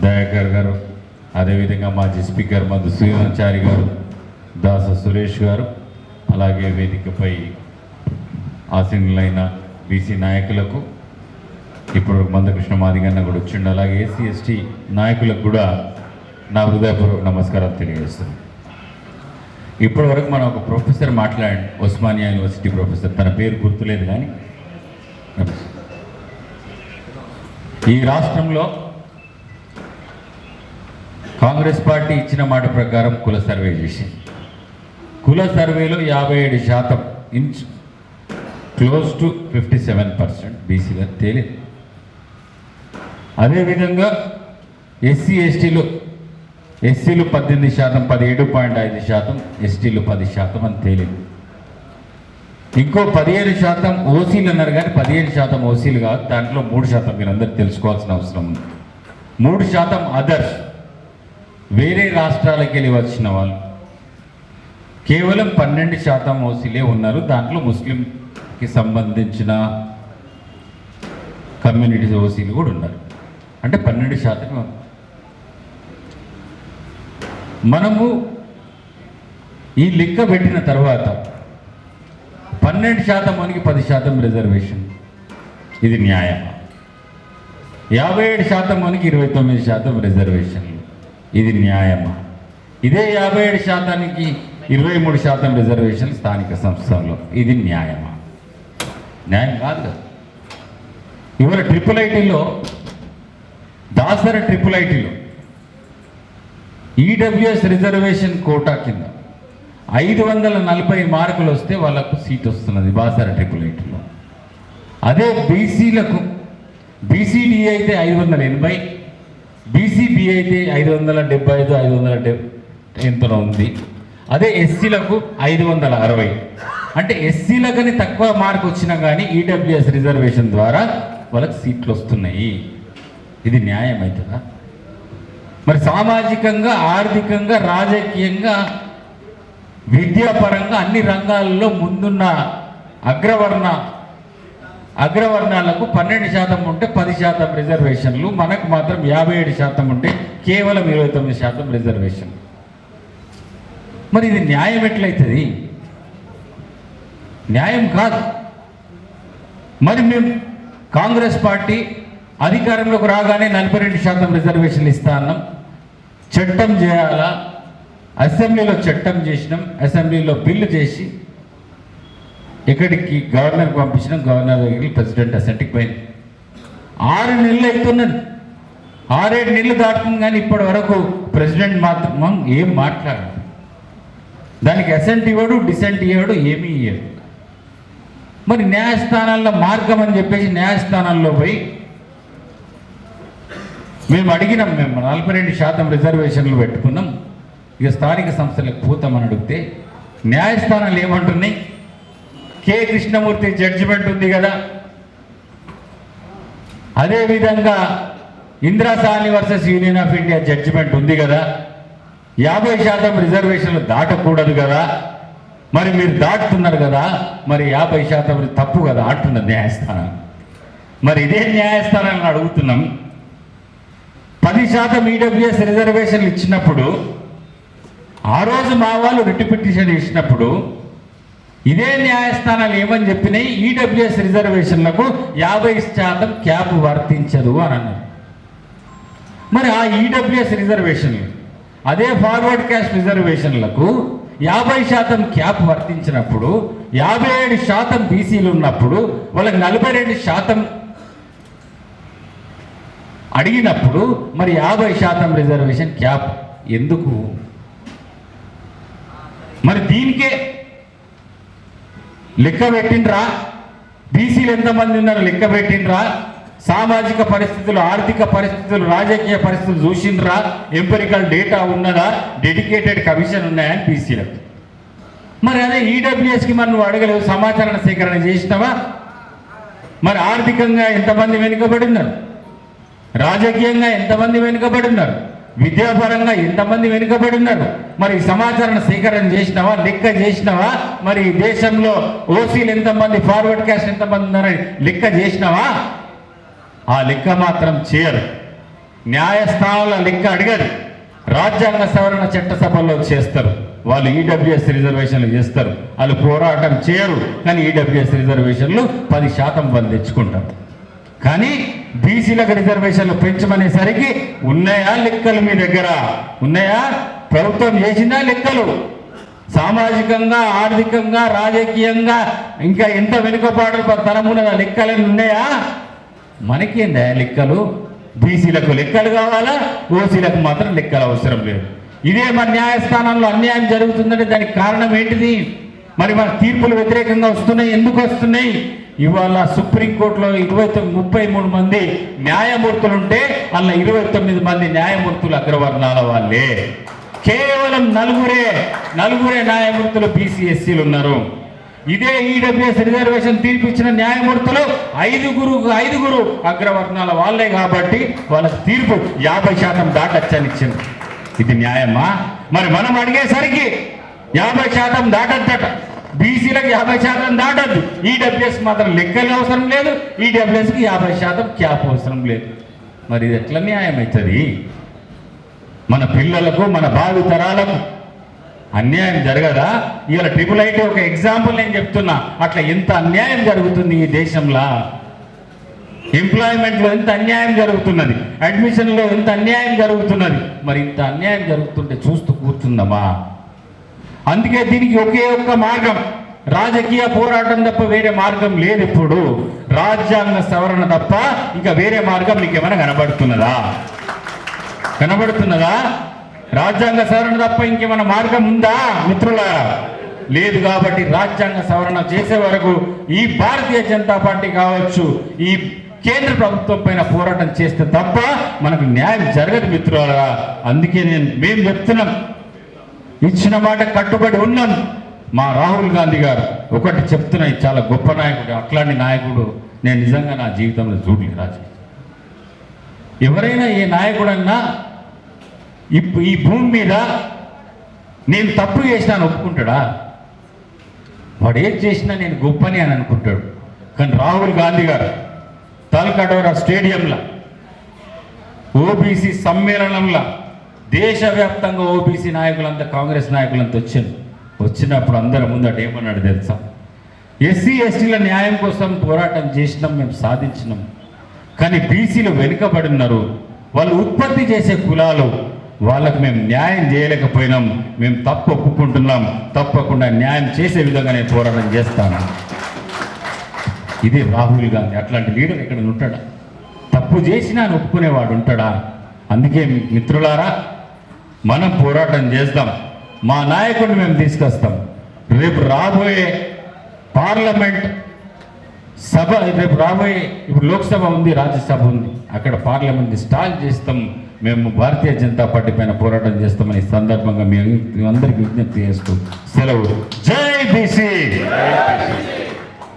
దయాకర్ గారు, అదేవిధంగా మాజీ స్పీకర్ మధు శ్రీనాచారి గారు, దాస సురేష్ గారు, అలాగే వేదికపై ఆసీనులైన బీసీ నాయకులకు, ఇప్పుడు మందకృష్ణ మాదిగన్న కూడా వచ్చిండు, అలాగే ఎస్సీ ఎస్టీ నాయకులకు కూడా నా హృదయపూర్వక నమస్కారం తెలియజేస్తున్నాను. ఇప్పటి వరకు మనం ఒక ప్రొఫెసర్ మాట్లాడండి, ఉస్మానియా యూనివర్సిటీ ప్రొఫెసర్, తన పేరు గుర్తులేదు కానీ ఈ రాష్ట్రంలో కాంగ్రెస్ పార్టీ ఇచ్చిన మాట ప్రకారం కుల సర్వే చేసింది. కుల సర్వేలో 57% ఇంచ్ క్లోజ్ టు 57% బీసీగా తేలింది. అదేవిధంగా ఎస్సీలు 18%, 17.5%, ఎస్టీలు 10% అని తేలింది. ఇంకో 17% ఓసీలు అన్నారు, కానీ 15% ఓసీలు కాదు, దాంట్లో 3% మీరందరూ తెలుసుకోవాల్సిన అవసరం ఉంది. 3% అదర్స్, వేరే రాష్ట్రాలకు వెళ్ళి వచ్చిన వాళ్ళు. కేవలం 12% ఓసీలే ఉన్నారు, దాంట్లో ముస్లింకి సంబంధించిన కమ్యూనిటీస్ ఓసీలు కూడా ఉన్నారు. అంటే 12%. మనము ఈ లెక్క పెట్టిన తర్వాత 12% మనకి 10% రిజర్వేషన్, ఇది న్యాయమా? 57% మనకి 29% రిజర్వేషన్లు, ఇది న్యాయమా? ఇదే 57%కి 23% రిజర్వేషన్ స్థానిక సంస్థల్లో, ఇది న్యాయమా? న్యాయం కాదు కదా. ఇవాళ IIITలో దాసర IIITలో ఈడబ్ల్యూఎస్ రిజర్వేషన్ కోటా కింద 540 మార్కులు వస్తే వాళ్ళకు సీట్ వస్తున్నది బాసర IIITలో. అదే బీసీలకు బీసీడీ అయితే 580, బీసీబీ అయితే 575, 570 ఎంతలో ఉంది. అదే ఎస్సీలకు 560. అంటే ఎస్సీలకని తక్కువ మార్కు వచ్చినా కానీ ఈడబ్ల్యూఎస్ రిజర్వేషన్ ద్వారా వాళ్ళకి సీట్లు వస్తున్నాయి. ఇది న్యాయం అవుతుందా? మరి సామాజికంగా, ఆర్థికంగా, రాజకీయంగా, విద్యాపరంగా అన్ని రంగాల్లో ముందున్న అగ్రవర్ణాలకు 12% ఉంటే 10% రిజర్వేషన్లు, మనకు మాత్రం 57% ఉంటే కేవలం 29% రిజర్వేషన్. మరి ఇది న్యాయం ఎట్లయితుంది? న్యాయం కాదు. మరి మేము కాంగ్రెస్ పార్టీ అధికారంలోకి రాగానే 42% రిజర్వేషన్లు ఇస్తా అన్నాం, చట్టం చేయాలా, అసెంబ్లీలో చట్టం చేసినాం, అసెంబ్లీలో బిల్లు చేసి ఇక్కడికి గవర్నర్కి పంపించినాం, గవర్నర్ దగ్గరికి ప్రెసిడెంట్ అసెంట్కి పోయింది. 6 నెలలు అవుతున్నది, 6-7 నెలలు దాటుతుంది, కానీ ఇప్పటి వరకు ప్రెసిడెంట్ మాత్రం ఏం మాట్లాడారు. దానికి అసెంట్ ఇవ్వడు, డిసెంట్ ఇవ్వడు, ఏమీ ఇవ్వడు. మరి న్యాయస్థానాల్లో మార్గం అని చెప్పేసి న్యాయస్థానాల్లో పోయి మేము అడిగినాం, మేము 42% రిజర్వేషన్లు పెట్టుకున్నాం, ఇక స్థానిక సంస్థలకు పోతామని అడిగితే న్యాయస్థానాలు ఏమంటున్నాయి? కె కృష్ణమూర్తి జడ్జిమెంట్ ఉంది కదా, అదేవిధంగా Indra Sawhney versus union of India judgement ఉంది కదా, 50% రిజర్వేషన్లు దాటకూడదు కదా, మరి మీరు దాటుతున్నారు కదా, మరి 50% తప్పు కదా అంటున్నది న్యాయస్థానం. మరి ఇదే న్యాయస్థానాన్ని అడుగుతున్నాం, 10% ఈడబ్ల్యూఎస్ రిజర్వేషన్లు ఇచ్చినప్పుడు, ఆ రోజు మా వాళ్ళు రిట్ పిటిషన్ ఇచ్చినప్పుడు ఇదే న్యాయస్థానాలు ఏమని చెప్పినాయి? ఈడబ్ల్యూఎస్ రిజర్వేషన్లకు 50% క్యాప్ వర్తించదు అని అన్నారు. మరి ఆ ఈడబ్ల్యూఎస్ రిజర్వేషన్లు అదే ఫార్వర్డ్ క్యాస్ట్ రిజర్వేషన్లకు 50% క్యాప్ వర్తించినప్పుడు, 57% బీసీలు ఉన్నప్పుడు వాళ్ళకి 42% అడిగినప్పుడు మరి 50% రిజర్వేషన్ క్యాప్ ఎందుకు? మరి దీనికే లెక్క పెట్టిండ్రా? బీసీలు ఎంతమంది ఉన్నారు లెక్క పెట్టిండ్రా? సామాజిక పరిస్థితులు, ఆర్థిక పరిస్థితులు, రాజకీయ పరిస్థితులు చూసిండ్రా? ఎంపెరికల్ డేటా ఉన్నదా? డెడికేటెడ్ కమిషన్ ఉన్నాయని బీసీలకు. మరి అదే ఈడబ్ల్యూఎస్కి మరి నువ్వు అడగలేవు, సమాచార సేకరణ చేసినావా? మరి ఆర్థికంగా ఎంతమంది వెనుకబడి ఉన్నారు? రాజకీయంగా ఎంతమంది వెనుకబడి ఉన్నారు? విద్యాపరంగా ఎంతమంది వెనుకబడి ఉన్నారు? మరి సమాచారం సేకరణ చేసినావా? లెక్క చేసినావా? మరి దేశంలో ఓసీలు ఎంతమంది, ఫార్వర్డ్ క్యాస్ట్ ఎంతమంది ఉన్నారని లెక్క చేసినావా? ఆ లెక్క మాత్రం చేయరు. న్యాయస్థానాల లెక్క అడగదు. రాజ్యాంగ సవరణ చట్టసభలో చేస్తారు, వాళ్ళు ఈడబ్ల్యూఎస్ రిజర్వేషన్లు చేస్తారు. వాళ్ళు పోరాటం చేయరు, కానీ ఈడబ్ల్యూఎస్ రిజర్వేషన్లు 10% వాళ్ళు తెచ్చుకుంటారు. కానీ బీసీలకు రిజర్వేషన్లు పెంచమనేసరికి ఉన్నాయా లెక్కలు మీ దగ్గర? ఉన్నాయా? ప్రభుత్వం చేసిందా లెక్కలు? సామాజికంగా, ఆర్థికంగా, రాజకీయంగా ఇంకా ఎంత వెనుకబాటు తరమున లెక్కలు ఉన్నాయా? మనకేందా లెక్కలు? బీసీలకు లెక్కలు కావాలా, ఓసీలకు మాత్రం లెక్కలు అవసరం లేదు. ఇదే మన న్యాయస్థానంలో అన్యాయం జరుగుతుందంటే దానికి కారణం ఏంటిది? మరి మన తీర్పులు వ్యతిరేకంగా వస్తున్నాయి, ఎందుకు వస్తున్నాయి? ఇవాళ సుప్రీంకోర్టులో 33 మంది న్యాయమూర్తులుంటే అందులో 29 మంది న్యాయమూర్తులు అగ్రవర్ణాల వాళ్ళే. కేవలం నలుగురే న్యాయమూర్తులు బీసీ ఎస్సీలు ఉన్నారు. ఇదే ఈడబ్ల్యూఎస్ రిజర్వేషన్ తీర్పిచ్చిన న్యాయమూర్తులు ఐదుగురు అగ్రవర్ణాల వాళ్ళే. కాబట్టి వాళ్ళకి తీర్పు 50% దాటచ్చని ఇచ్చింది. ఇది న్యాయమా? మరి మనం అడిగేసరికి 50% దాటద్దట. బీసీలకు 50% దాటద్దు, ఈడబ్ల్యూఎస్ మాత్రం లెక్కలు అవసరం లేదు, ఈడబ్ల్యూఎస్కి 50% క్యాప్ అవసరం లేదు. మరి ఇది ఎట్లా న్యాయం అవుతుంది? మన పిల్లలకు, మన భావి తరాలకు అన్యాయం జరగదా? ఇవాళ IIIT ఒక ఎగ్జాంపుల్ నేను చెప్తున్నా. అట్లా ఎంత అన్యాయం జరుగుతుంది ఈ దేశంలో. ఎంప్లాయ్మెంట్లో ఎంత అన్యాయం జరుగుతున్నది, అడ్మిషన్లో ఎంత అన్యాయం జరుగుతున్నది. మరి ఇంత అన్యాయం జరుగుతుంటే చూస్తూ కూర్చుందమ్మా? అందుకే దీనికి ఒకే ఒక్క మార్గం, రాజకీయ పోరాటం తప్ప వేరే మార్గం లేదు. ఇప్పుడు రాజ్యాంగ సవరణ తప్ప ఇంకా వేరే మార్గం మీకు ఏమైనా కనబడుతున్నదా? రాజ్యాంగ సవరణ తప్ప ఇంకేమైనా మార్గం ఉందా మిత్రులారా? లేదు. కాబట్టి రాజ్యాంగ సవరణ చేసే వరకు ఈ భారతీయ జనతా పార్టీ కావచ్చు, ఈ కేంద్ర ప్రభుత్వం పైన పోరాటం చేస్తే తప్ప మనకు న్యాయం జరగదు మిత్రులారా. అందుకే మేము చెప్తున్నాం, ఇచ్చిన మాట కట్టుబడి ఉన్నాం. మా రాహుల్ గాంధీ గారు ఒకటి చెప్తున్నా, చాలా గొప్ప నాయకుడు, అట్లాంటి నాయకుడు నేను నిజంగా నా జీవితంలో చూడలేదు. రాజకీయ ఎవరైనా ఏ నాయకుడన్నా ఈ భూమి మీద నేను తప్పు చేసినాను ఒప్పుకుంటాడా? వాడు ఏం చేసినా నేను గొప్పని అని అనుకుంటాడు. కానీ రాహుల్ గాంధీ గారు తల్కటోరా స్టేడియంలో ఓబీసీ సమ్మేళనంలో దేశవ్యాప్తంగా ఓబీసీ నాయకులంతా, కాంగ్రెస్ నాయకులంతా వచ్చినప్పుడు అందరి ముందట ఏమన్నాడు తెలుసా? ఎస్సీ ఎస్టీల న్యాయం కోసం పోరాటం చేసినాం, మేము సాధించినాం. కానీ బీసీలు వెనుకబడి ఉన్నారు, వాళ్ళు ఉత్పత్తి చేసే కులాలు, వాళ్ళకు మేము న్యాయం చేయలేకపోయినాం. మేము తప్పు ఒప్పుకుంటున్నాం, తప్పకుండా న్యాయం చేసే విధంగా నేను పోరాటం చేస్తాను. ఇది రాహుల్ గాంధీ. అట్లాంటి లీడర్ ఇక్కడ ఉంటాడా? తప్పు చేసినా ఒప్పుకునేవాడు ఉంటాడా? అందుకే మిత్రులారా, మనం పోరాటం చేద్దాం. మా నాయకుడిని మేము తీసుకొస్తాం. రేపు రాబోయే పార్లమెంట్ సభ, రేపు రాబోయే ఇప్పుడు లోక్సభ ఉంది, రాజ్యసభ ఉంది, అక్కడ పార్లమెంట్ని స్టాల్ చేస్తాం. మేము భారతీయ జనతా పార్టీ పైన పోరాటం చేస్తామని ఈ సందర్భంగా మీ అందరికీ విజ్ఞప్తి చేస్తూ సెలవు. జై బీసీ.